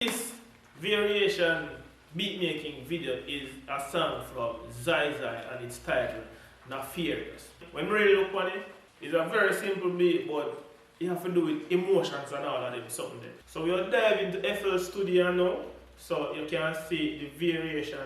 This variation beat making video is a song from Zizi and it's titled Nefarious. When we really look on it, it's a very simple beat, but you have to do with emotions and all of them something there. So we'll dive into FL Studio now, so you can see the variation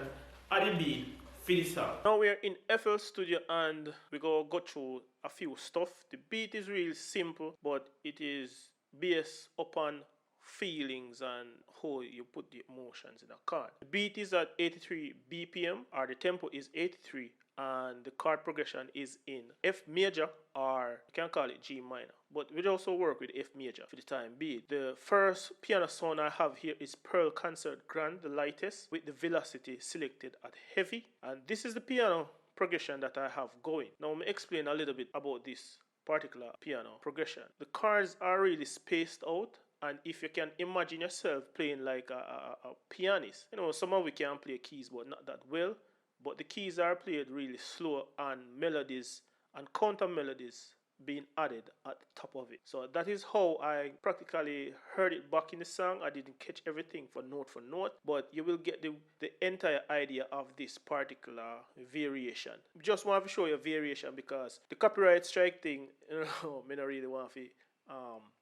of the beat for the song. Now we're in FL Studio and we go through a few stuff. The beat is really simple, but it is based upon feelings and how you put the emotions in a chord. The beat is at 83 BPM, or the tempo is 83, and the chord progression is in F major, or you can call it G minor, but we also work with F major for the time being. The first piano sound I have here is Pearl Concert Grand, the lightest, with the velocity selected at heavy, and this is the piano progression that I have going. Now let me explain a little bit about this particular piano progression. The chords are really spaced out, and if you can imagine yourself playing like a pianist, you know, some of we can play keys but not that well, but the keys are played really slow and melodies and counter melodies being added at the top of it. So that is how I practically heard it back in the song. I didn't catch everything for note, but you will get the entire idea of this particular variation. Just want to show you a variation because the copyright strike thing, you know, I don't really want to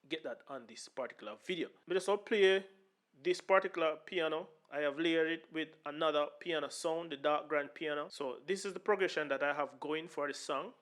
get that on this particular video. But just play this particular piano. I have layered it with another piano sound, the dark grand piano. So this is the progression that I have going for the song.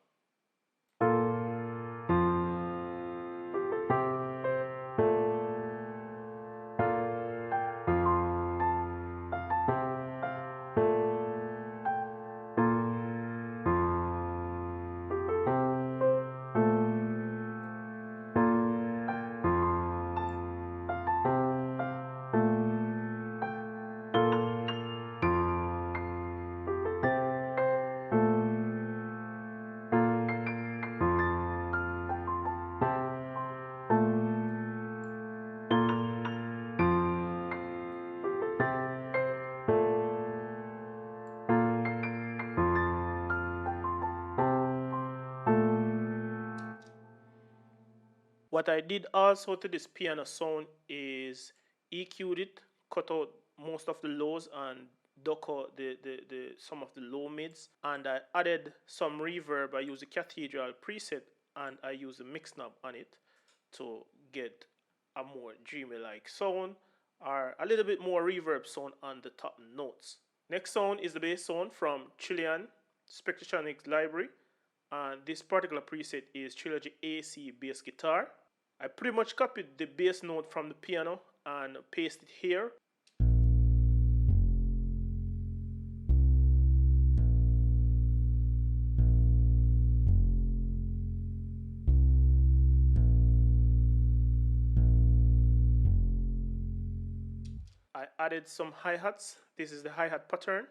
What I did also to this piano sound is EQ'd it, cut out most of the lows and duck out some of the low mids, and I added some reverb. I used the Cathedral preset and I used a mix knob on it to get a more dreamy like sound, or a little bit more reverb sound on the top notes. Next sound is the bass sound from Chilean Spectratronics library, and this particular preset is Trilogy AC bass guitar. I pretty much copied the bass note from the piano and pasted it here. I added some hi-hats. This is the hi-hat pattern.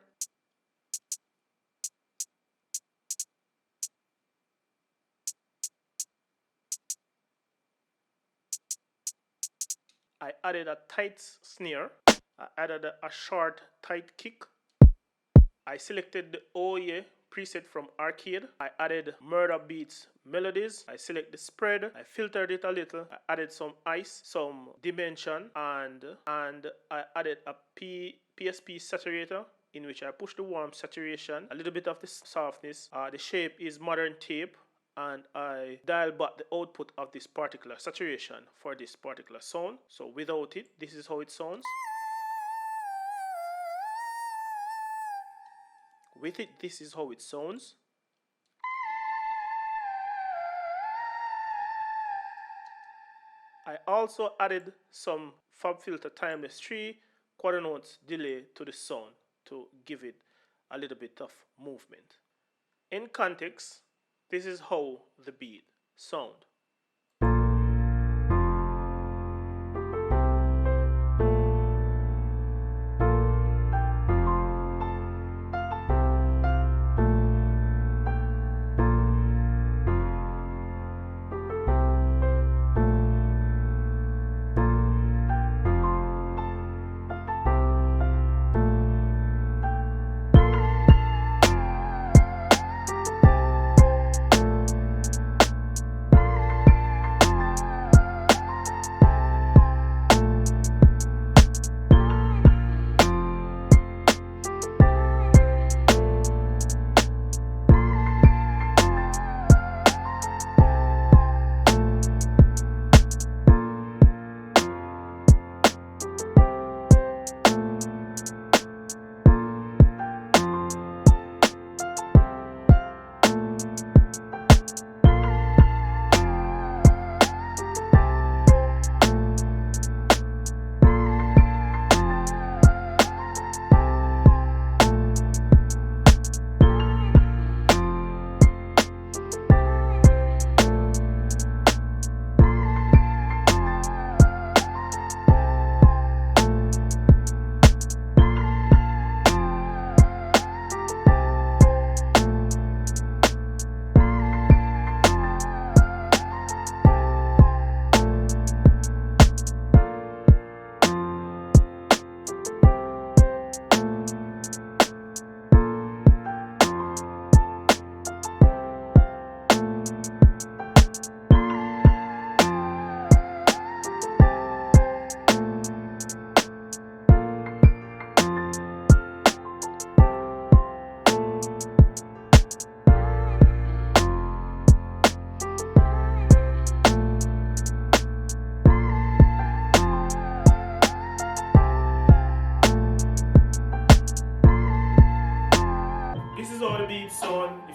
I added a tight snare. I added a short tight kick. I selected the Oh Yeah preset from Arcade. I added Murder Beats melodies. I select the spread. I filtered it a little. I added some ice, some dimension, and I added a PSP saturator, in which I push the warm saturation, a little bit of the softness. The shape is modern tape, and I dial back the output of this particular saturation for this particular sound. So without it, this is how it sounds. With it, this is how it sounds. I also added some FabFilter Timeless 3 quarter notes delay to the sound to give it a little bit of movement. In context, this is how the beat sound.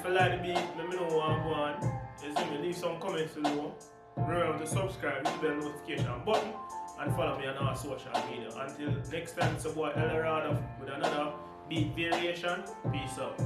If you like the beat, let me know what I'm going. You see me, leave some comments below. Remember to subscribe, hit the bell notification button, and follow me on our social media. Until next time, it's your boy Eldoh Rado with another beat variation. Peace out.